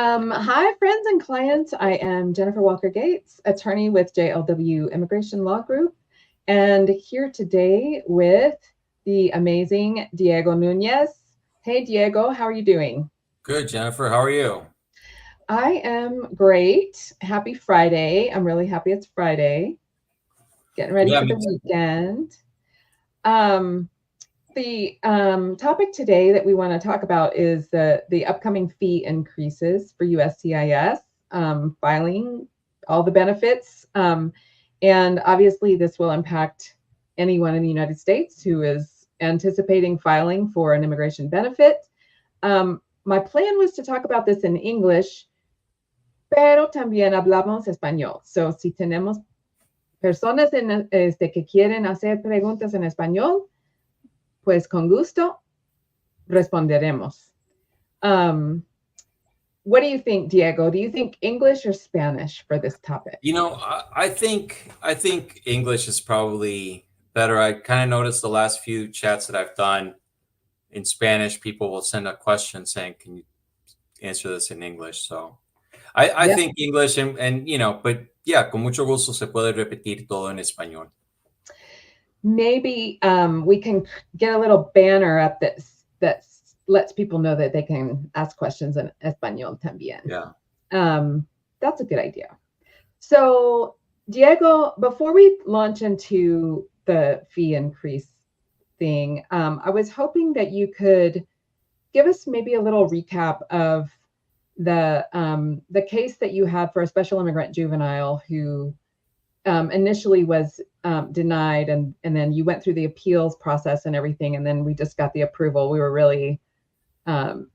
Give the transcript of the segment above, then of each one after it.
Hi, friends and clients. I am Jennifer Walker Gates, attorney with JLW Immigration Law Group, and here today with the amazing Diego Nunez. Hey, Diego, how are you doing? Good, Jennifer. How are you? I am great. Happy Friday. I'm really happy it's Friday. Getting ready Yeah, for me the too. weekend. Um, the topic today that we want to talk about is the upcoming fee increases for USCIS, filing all the benefits. And obviously, this will impact anyone in the United States who is anticipating filing for an immigration benefit. My plan was to talk about this in English, pero también hablamos español. So, si tenemos personas que quieren hacer preguntas en español, pues con gusto responderemos. What do you think, Diego? Do you think English or Spanish for this topic? I think English is probably better. I kind of noticed the last few chats that I've done in Spanish, people will send a question saying, "Can you answer this in English?" So I Yep. think English but yeah, con mucho gusto se puede repetir todo en español. Maybe we can get a little banner up that lets people know that they can ask questions in español también. Yeah. That's a good idea. So, Diego, before we launch into the fee increase thing, I was hoping that you could give us maybe a little recap of the case that you had for a special immigrant juvenile who initially was denied, and then you went through the appeals process and everything, and then we just got the approval. We were really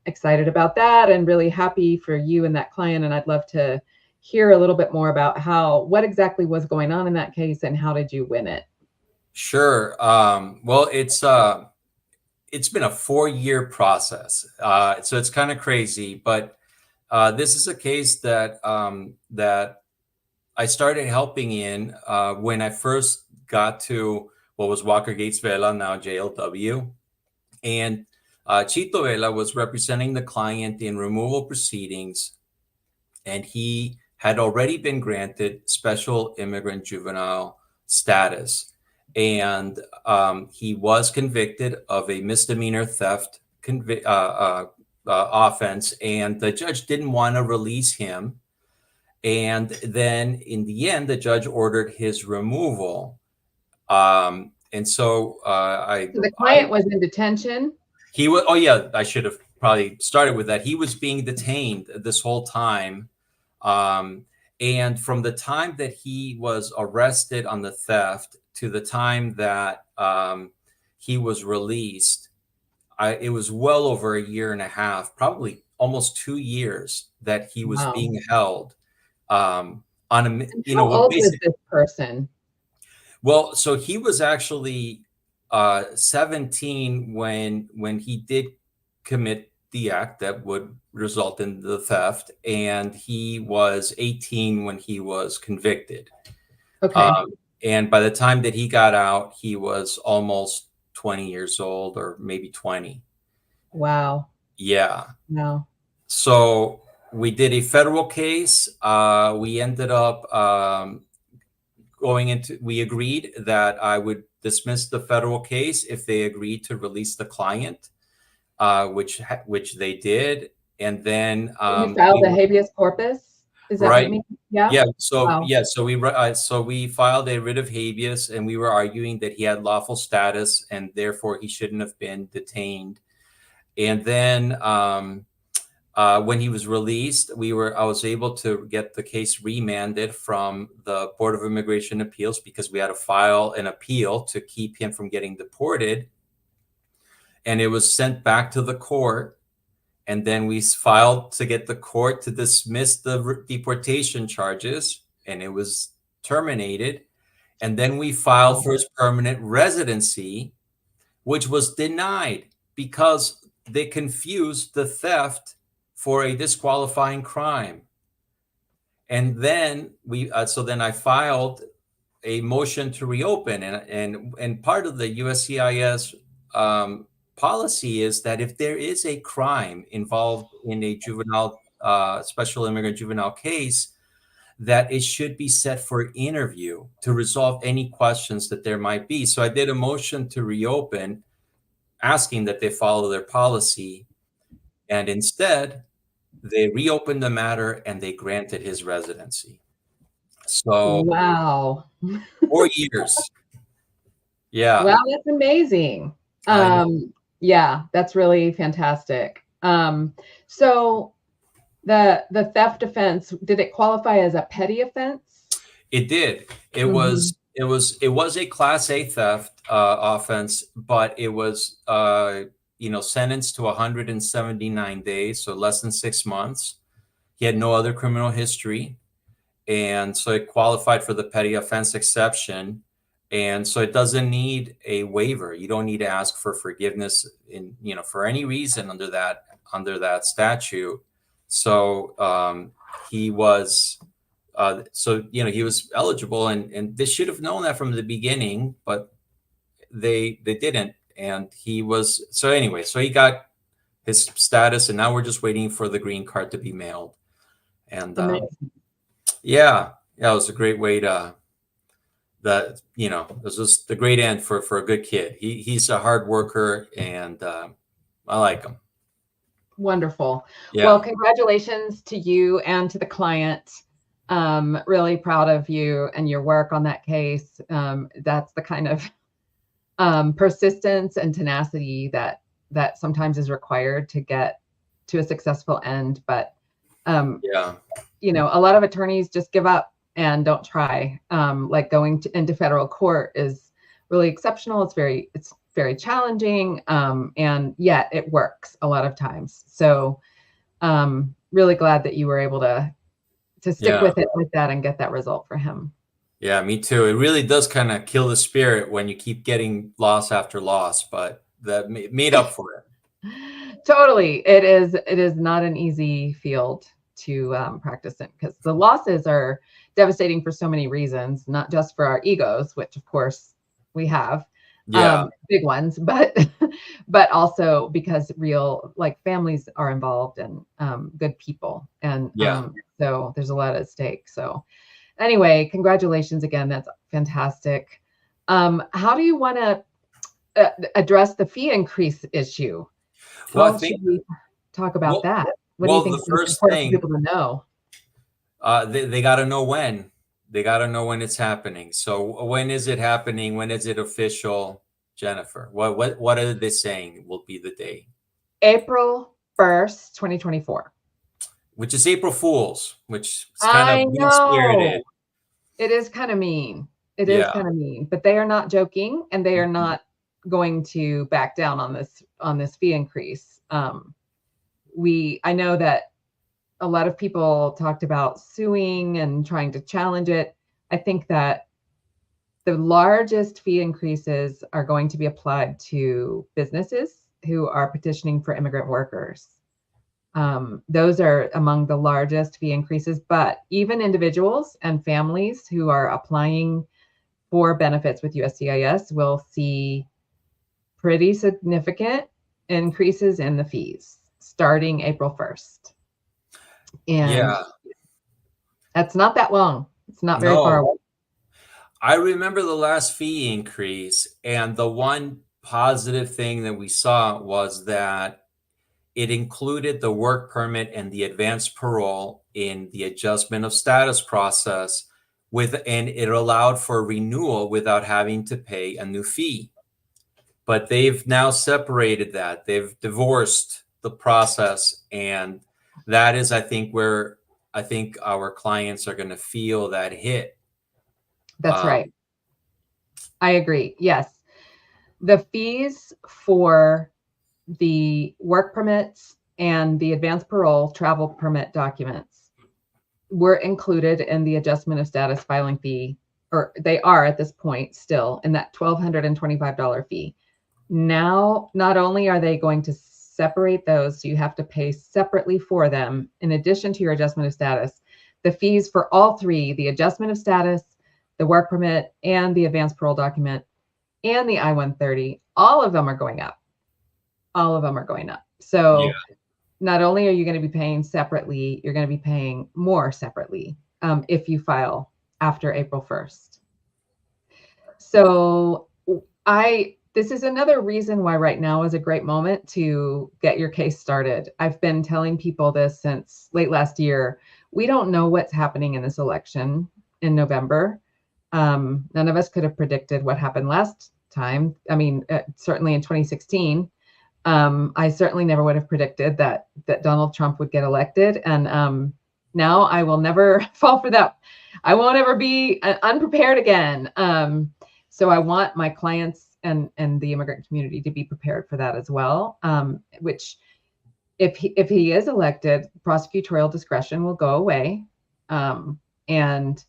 excited about that and really happy for you and that client. And I'd love to hear a little bit more about what exactly was going on in that case and how did you win it? Sure. Well, it's been a 4-year process, so it's kind of crazy. But this is a case that I started helping in when I first got to what was Walker Gates Vela, now JLW. And Chito Vela was representing the client in removal proceedings, and he had already been granted special immigrant juvenile status. And he was convicted of a misdemeanor theft offense, and the judge didn't want to release him. And then in the end, the judge ordered his removal. And so So the client was in detention. he was, oh yeah, I should have probably started with that. He was being detained this whole time. And from the time that he was arrested on the theft to the time that he was released, it was well over a year and a half, probably almost 2 years that he was Wow. being held. On a, And how old was this person? Well, so he was actually 17 when he did commit the act that would result in the theft, and he was 18 when he was convicted. Okay. And by the time that he got out, he was almost 20 years old, or maybe 20. Wow. Yeah. No. So we did a federal case. We ended up we agreed that I would dismiss the federal case if they agreed to release the client, which they did. And then You filed a habeas corpus? Is that what you right. mean? Yeah. Yeah. So Wow. yeah. So we filed a writ of habeas, and we were arguing that he had lawful status and therefore he shouldn't have been detained. And then when he was released, I was able to get the case remanded from the Board of Immigration Appeals because we had to file an appeal to keep him from getting deported. And it was sent back to the court. And then we filed to get the court to dismiss the deportation charges, and it was terminated. And then we filed for his permanent residency, which was denied because they confused the theft for a disqualifying crime. And then then I filed a motion to reopen, and part of the USCIS policy is that if there is a crime involved in a juvenile special immigrant juvenile case, that it should be set for interview to resolve any questions that there might be. So I did a motion to reopen, asking that they follow their policy. And instead, they reopened the matter and they granted his residency. So Wow. 4 years. Yeah. Wow, that's amazing. Yeah, that's really fantastic. So the theft offense, did it qualify as a petty offense? It did. It was a Class A theft offense, but it was sentenced to 179 days, so less than 6 months. He had no other criminal history, and so it qualified for the petty offense exception. And so it doesn't need a waiver. You don't need to ask for forgiveness for any reason under that statute. So he was he was eligible, and they should have known that from the beginning, but they didn't. And he got his status, and now we're just waiting for the green card to be mailed. And it was a great way to it was just the great end for a good kid. He's a hard worker, and I like him. Wonderful. Yeah. Well, congratulations to you and to the client. Really proud of you and your work on that case. That's the kind of persistence and tenacity that sometimes is required to get to a successful end. But a lot of attorneys just give up and don't try. Like going into federal court is really exceptional. It's very challenging, and yet it works a lot of times. So really glad that you were able to stick with it like that and get that result for him. Yeah, me too. It really does kind of kill the spirit when you keep getting loss after loss, but that made up for it. Totally. It is not an easy field to practice in, because the losses are devastating for so many reasons, not just for our egos, which of course we have, big ones, but also because real families are involved and good people, and so there's a lot at stake. So anyway, congratulations again. That's fantastic. How do you want to address the fee increase issue? How should we talk about that? What do you think is important for people to know? They got to know when. They got to know when it's happening. So when is it happening? When is it official, Jennifer? What are they saying will be the day? April 1st, 2024. Which is April Fool's, which is kind of mean-spirited. It is kind of mean. It is kind of mean, but they are not joking, and they are not going to back down on this fee increase. I know that a lot of people talked about suing and trying to challenge it. I think that the largest fee increases are going to be applied to businesses who are petitioning for immigrant workers. Those are among the largest fee increases, but even individuals and families who are applying for benefits with USCIS will see pretty significant increases in the fees starting April 1st. And that's not that long. It's not very far away. I remember the last fee increase, and the one positive thing that we saw was that it included the work permit and the advanced parole in the adjustment of status process, and it allowed for renewal without having to pay a new fee. But they've now separated that. They've divorced the process, and that is, I think, where I think our clients are going to feel that hit. That's right. I agree. Yes. The fees for the work permits and the advanced parole travel permit documents were included in the adjustment of status filing fee, or they are at this point still in that $1,225 fee. Now, not only are they going to separate those, so you have to pay separately for them, in addition to your adjustment of status, the fees for all three, the adjustment of status, the work permit, and the advanced parole document, and the I-130, all of them are going up. All of them are going up. So not only are you going to be paying separately, you're going to be paying more separately if you file after April 1st. So this is another reason why right now is a great moment to get your case started. I've been telling people this since late last year. We don't know what's happening in this election in November. None of us could have predicted what happened last time. I mean, certainly in 2016, I certainly never would have predicted that Donald Trump would get elected. And now I will never fall for that. I won't ever be unprepared again. So I want my clients and the immigrant community to be prepared for that as well. Which, if he is elected, prosecutorial discretion will go away, and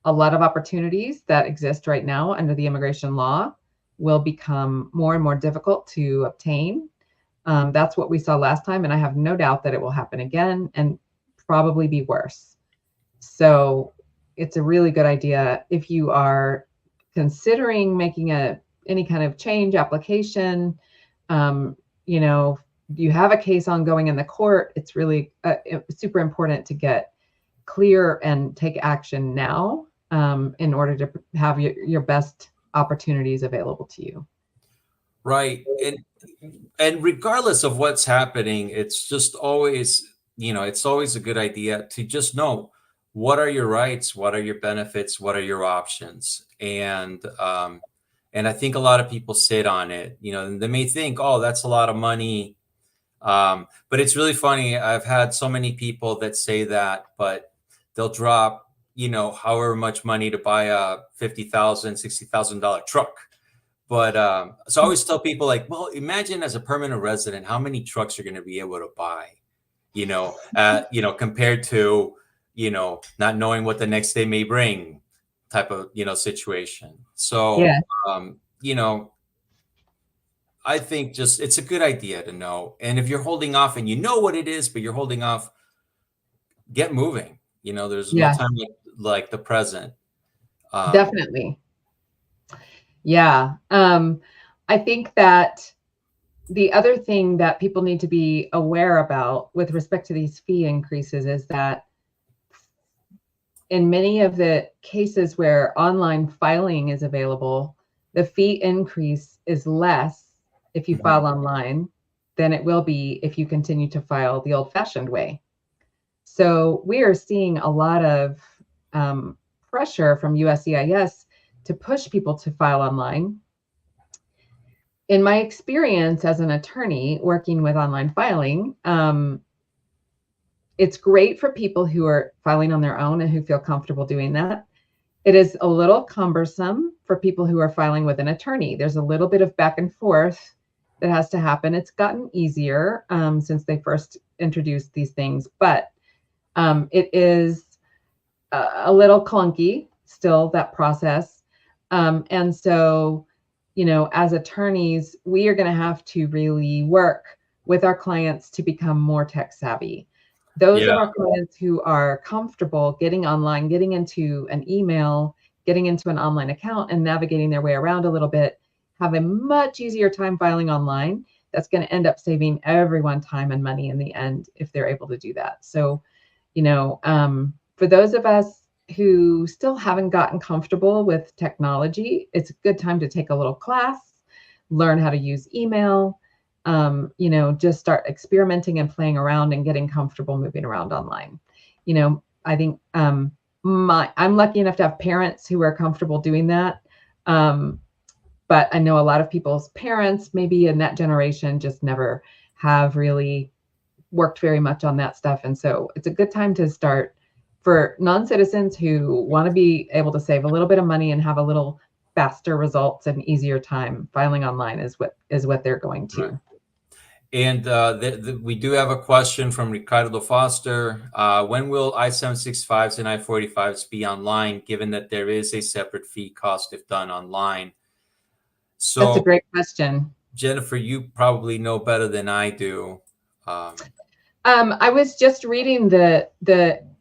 a lot of opportunities that exist right now under the immigration law will become more and more difficult to obtain. That's what we saw last time, and I have no doubt that it will happen again and probably be worse. So it's a really good idea if you are considering making any kind of change application. You have a case ongoing in the court. It's really super important to get clear and take action now in order to have your best opportunities available to you. Right. And regardless of what's happening, it's just always, it's always a good idea to just know what are your rights, what are your benefits, what are your options. And I think a lot of people sit on it, and they may think, oh, that's a lot of money. But it's really funny. I've had so many people that say that, but they'll drop, however much money to buy a $50,000, $60,000 truck. But so I always tell people, like, well, imagine as a permanent resident, how many trucks you're going to be able to buy, compared to, not knowing what the next day may bring type of, situation. So, yeah. I think just it's a good idea to know. And if you're holding off and you know what it is, but you're holding off, get moving. There's no time like the present. Definitely. Yeah. I think that the other thing that people need to be aware about with respect to these fee increases is that in many of the cases where online filing is available, the fee increase is less if you file online than it will be if you continue to file the old-fashioned way. So we are seeing a lot of pressure from USCIS to push people to file online. In my experience as an attorney working with online filing, it's great for people who are filing on their own and who feel comfortable doing that. It is a little cumbersome for people who are filing with an attorney. There's a little bit of back and forth that has to happen. It's gotten easier since they first introduced these things, but it is a little clunky still, that process. And so, as attorneys, we are going to have to really work with our clients to become more tech savvy. Those of our clients who are comfortable getting online, getting into an email, getting into an online account and navigating their way around a little bit, have a much easier time filing online. That's going to end up saving everyone time and money in the end if they're able to do that. So, for those of us who still haven't gotten comfortable with technology, it's a good time to take a little class, learn how to use email, just start experimenting and playing around and getting comfortable moving around online. I think I'm lucky enough to have parents who are comfortable doing that. But I know a lot of people's parents, maybe in that generation, just never have really worked very much on that stuff. And so it's a good time to start for non-citizens who want to be able to save a little bit of money and have a little faster results and easier time. Filing online is what they're going to. Right. And we do have a question from Ricardo Foster. When will I-765s and I-45s be online, given that there is a separate fee cost if done online? So that's a great question. Jennifer, you probably know better than I do. I was just reading the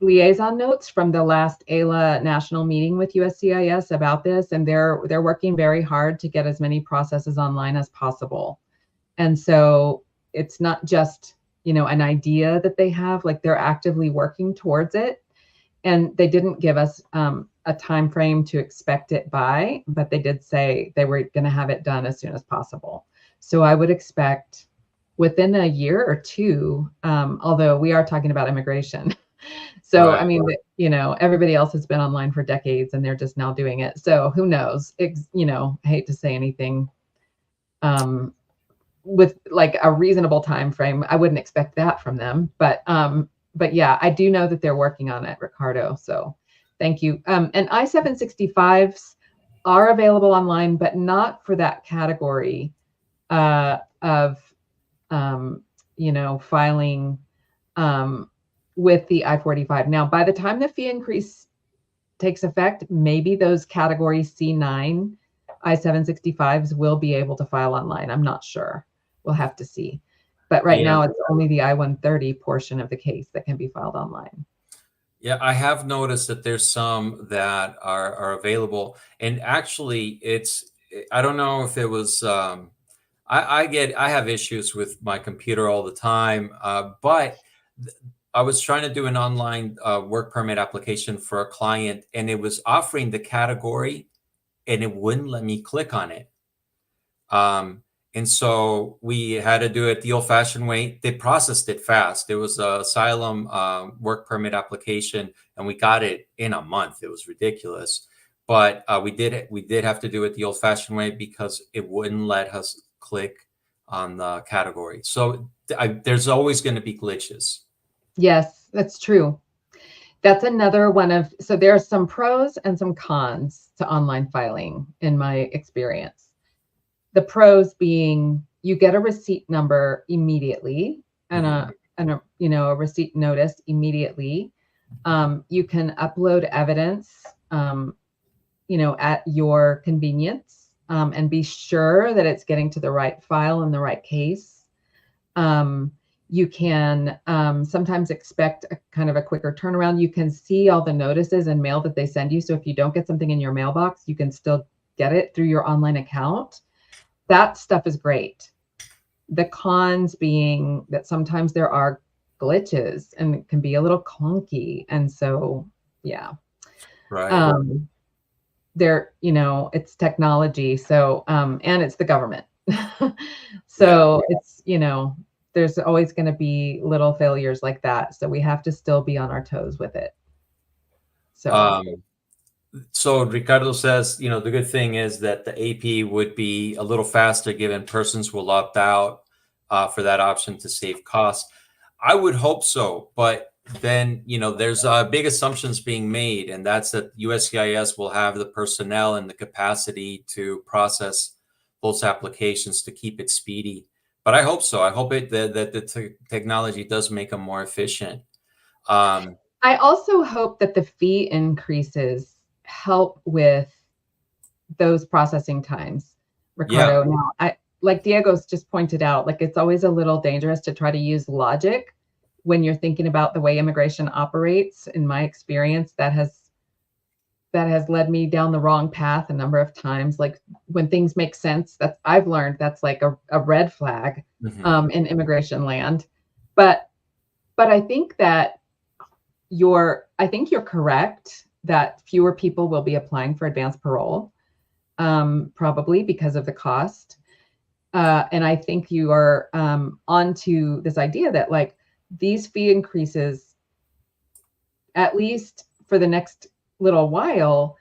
liaison notes from the last AILA national meeting with USCIS about this, and they're working very hard to get as many processes online as possible. And so it's not just an idea that they have, like they're actively working towards it. And they didn't give us a time frame to expect it by, but they did say they were going to have it done as soon as possible. So I would expect within a year or two, although we are talking about immigration. So, Right. I mean, everybody else has been online for decades and they're just now doing it. So who knows? I hate to say anything with like a reasonable time frame. I wouldn't expect that from them, but yeah, I do know that they're working on it, Ricardo. So thank you. And I-765s are available online, but not for that category of filing with the I-45. Now, by the time the fee increase takes effect, maybe those category C9 I-765s will be able to file online. I'm not sure. We'll have to see. But right now, it's only the I-130 portion of the case that can be filed online. Yeah, I have noticed that there's some that are available. And actually, I don't know if it was, I have issues with my computer all the time, but I was trying to do an online work permit application for a client, and it was offering the category, and it wouldn't let me click on it. And so we had to do it the old-fashioned way. They processed it fast. It was an asylum work permit application, and we got it in a month. It was ridiculous, but we did have to do it the old-fashioned way because it wouldn't let us click on the category. So there's always going to be glitches. Yes, that's true. That's another one of, so there are some pros and some cons to online filing in my experience. The pros being you get a receipt number immediately and a receipt notice immediately. You can upload evidence, at your convenience, and be sure that it's getting to the right file in the right case. You can sometimes expect a kind of a quicker turnaround. You can see all the notices and mail that they send you. So if you don't get something in your mailbox, you can still get it through your online account. That stuff is great. The cons being that sometimes there are glitches and it can be a little clunky. And so, yeah. Right. It's technology. So, and it's the government. So it's, there's always going to be little failures like that. So we have to still be on our toes with it. So Ricardo says, the good thing is that the AP would be a little faster given persons will opt out for that option to save costs. I would hope so, but then, there's big assumptions being made, and that's that USCIS will have the personnel and the capacity to process those applications to keep it speedy. But I hope so. I hope that the technology does make them more efficient. I also hope that the fee increases help with those processing times, Ricardo. Yeah. Now, like Diego's just pointed out, like it's always a little dangerous to try to use logic when you're thinking about the way immigration operates. In my experience, that has led me down the wrong path a number of times. Like when things make sense, I've learned that's like a red flag in immigration land. But I think that you're correct that fewer people will be applying for advanced parole, probably because of the cost. And I think you are onto this idea that like these fee increases, at least for the next little while,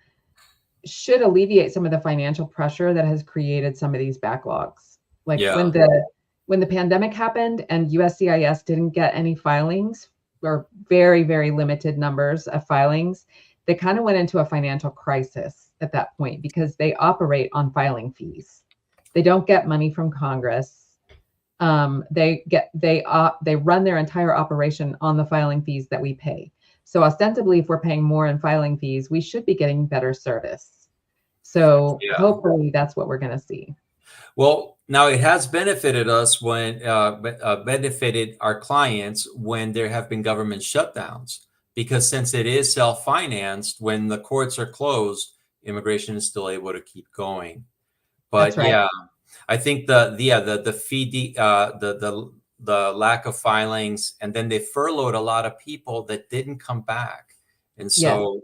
should alleviate some of the financial pressure that has created some of these backlogs. Like when the pandemic happened and USCIS didn't get any filings, or very, very limited numbers of filings, they kind of went into a financial crisis at that point because they operate on filing fees. They don't get money from Congress. They run their entire operation on the filing fees that we pay. So ostensibly, if we're paying more in filing fees, we should be getting better service. So hopefully that's what we're going to see. Well, now it has benefited us when benefited our clients when there have been government shutdowns, because since it is self-financed, when the courts are closed, immigration is still able to keep going. But I think the fee the lack of filings, and then they furloughed a lot of people that didn't come back. And so,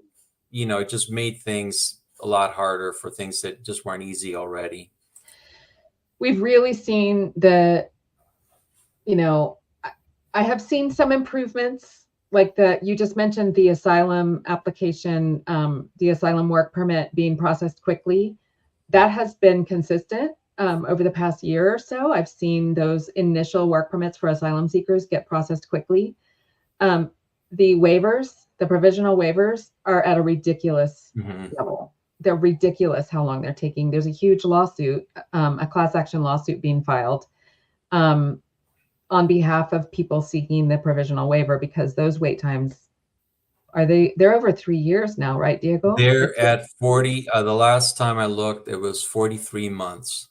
it just made things a lot harder for things that just weren't easy already. We've really seen I have seen some improvements, like you just mentioned the asylum application, the asylum work permit being processed quickly. That has been consistent over the past year or so. I've seen those initial work permits for asylum seekers get processed quickly. The waivers, the provisional waivers, are at a ridiculous level. They're ridiculous how long they're taking. There's a huge lawsuit, a class action lawsuit being filed on behalf of people seeking the provisional waiver, because those wait times they're over 3 years now, right, Diego? They're at 40. The last time I looked, it was 43 months.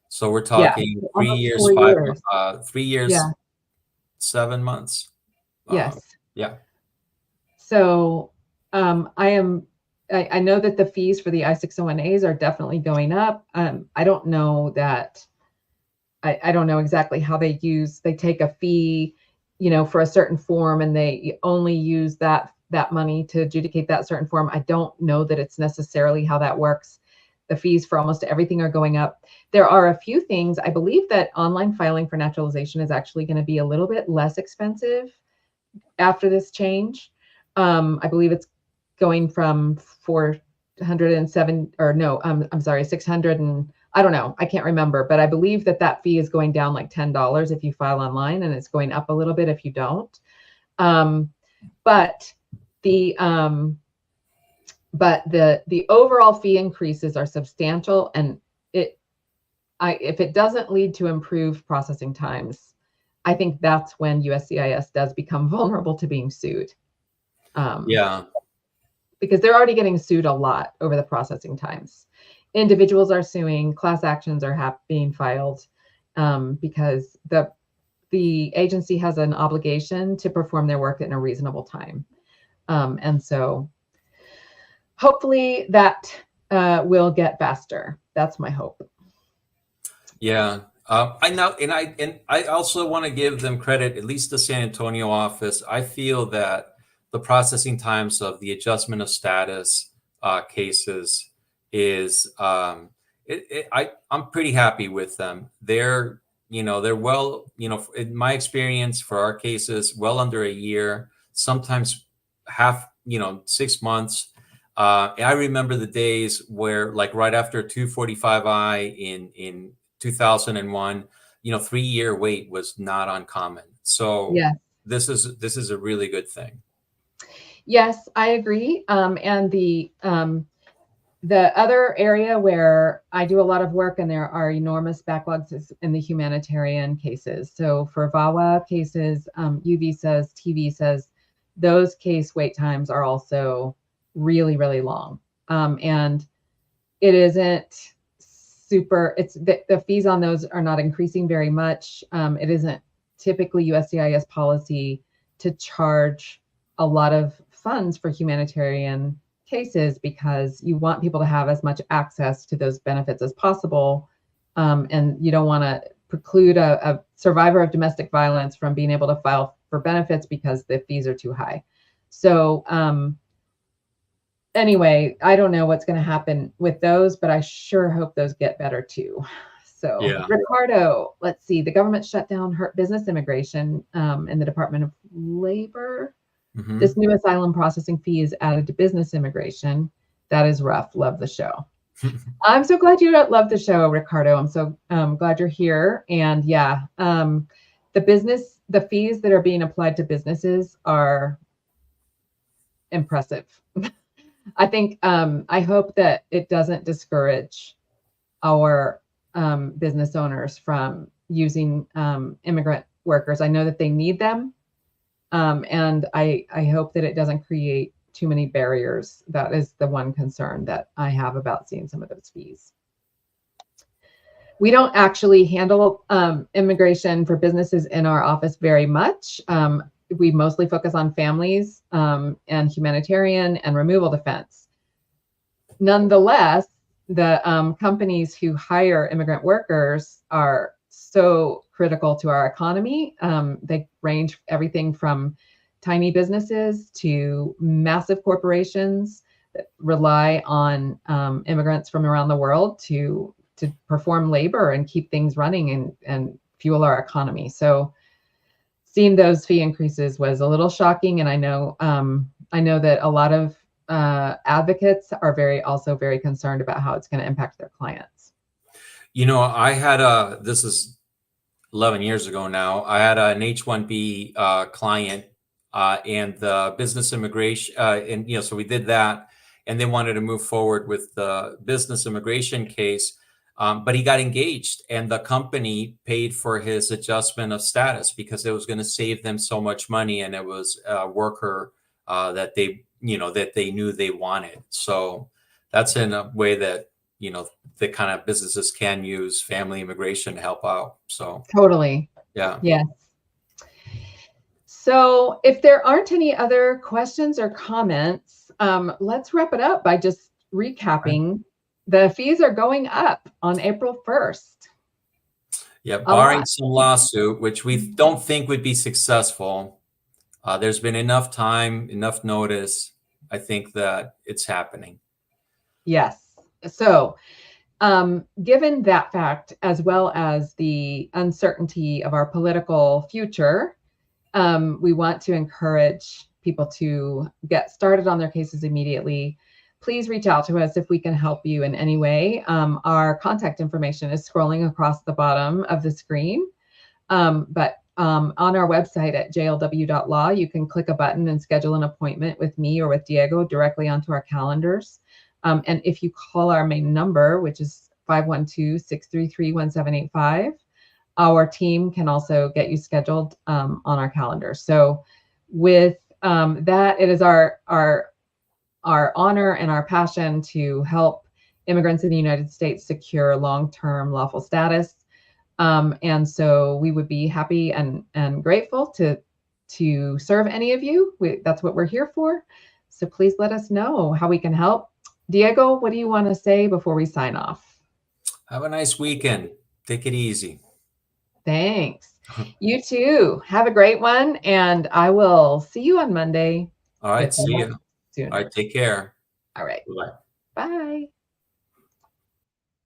So we're talking 3 years, 3 years, 7 months. Yes. Yeah. So I know that the fees for the I-601As are definitely going up. I don't know that. I don't know exactly how they take a fee, for a certain form, and they only use that money to adjudicate that certain form. I don't know that it's necessarily how that works. The fees for almost everything are going up. There are a few things. I believe that online filing for naturalization is actually going to be a little bit less expensive after this change. I believe it's going from 407 or no, I'm sorry, 600 and I don't know. I can't remember, but I believe that fee is going down like $10 if you file online, and it's going up a little bit if you don't. But the overall fee increases are substantial, and if it doesn't lead to improved processing times, I think that's when USCIS does become vulnerable to being sued. Because they're already getting sued a lot over the processing times. Individuals are suing, class actions are being filed because the agency has an obligation to perform their work in a reasonable time. And so hopefully that will get faster. That's my hope. Yeah. I know, and I also want to give them credit, at least the San Antonio office. I feel that the processing times of the adjustment of status cases is I'm pretty happy with them. They're well, in my experience for our cases, well under a year, sometimes 6 months. I remember the days where, like, right after 245I in 2001, 3-year wait was not uncommon. So this is a really good thing. Yes, I agree. And the other area where I do a lot of work, and there are enormous backlogs, is in the humanitarian cases. So for VAWA cases, U visas, T visas, those case wait times are also really, really long. And it isn't the fees on those are not increasing very much. It isn't typically USCIS policy to charge a lot of funds for humanitarian cases, because you want people to have as much access to those benefits as possible. And you don't want to preclude a survivor of domestic violence from being able to file for benefits because the fees are too high. So anyway, I don't know what's going to happen with those, but I sure hope those get better too. So Ricardo, let's see. The government shut down business immigration in the Department of Labor. Mm-hmm. This new asylum processing fee is added to business immigration. That is rough. Love the show. I'm so glad you love the show, Ricardo. I'm so glad you're here. And the fees that are being applied to businesses are impressive. I think I hope that it doesn't discourage our business owners from using immigrant workers. I know that they need them. And I hope that it doesn't create too many barriers. That is the one concern that I have about seeing some of those fees. We don't actually handle immigration for businesses in our office very much. We mostly focus on families and humanitarian and removal defense. Nonetheless, the companies who hire immigrant workers are so critical to our economy. They range everything from tiny businesses to massive corporations that rely on immigrants from around the world to perform labor and keep things running and fuel our economy. So seeing those fee increases was a little shocking, and I know that a lot of advocates are also very concerned about how it's going to impact their clients. You know, I had this is 11 years ago now. I had an H-1B client, and the business immigration, and you know, so we did that, and they wanted to move forward with the business immigration case. But he got engaged, and the company paid for his adjustment of status because it was going to save them so much money, and it was a worker that they knew they wanted. So that's in a way that, you know, the kind of businesses can use family immigration to help out. So totally, yeah. Yes. So if there aren't any other questions or comments, let's wrap it up by just recapping. The fees are going up on April 1st. Yeah, barring some lawsuit, which we don't think would be successful. There's been enough time, enough notice. I think that it's happening. Yes. So given that fact, as well as the uncertainty of our political future, we want to encourage people to get started on their cases immediately. Please reach out to us if we can help you in any way. Our contact information is scrolling across the bottom of the screen. But on our website at jlw.law, you can click a button and schedule an appointment with me or with Diego directly onto our calendars. And if you call our main number, which is 512-633-1785, our team can also get you scheduled on our calendar. So with that, it is our honor and our passion to help immigrants in the United States secure long-term lawful status. And so we would be happy and grateful to serve any of you. That's what we're here for. So please let us know how we can help. Diego, what do you want to say before we sign off? Have a nice weekend. Take it easy. Thanks. You too. Have a great one. And I will see you on Monday. All right. See you. Soon. All right. Take care. All right. Bye. Bye.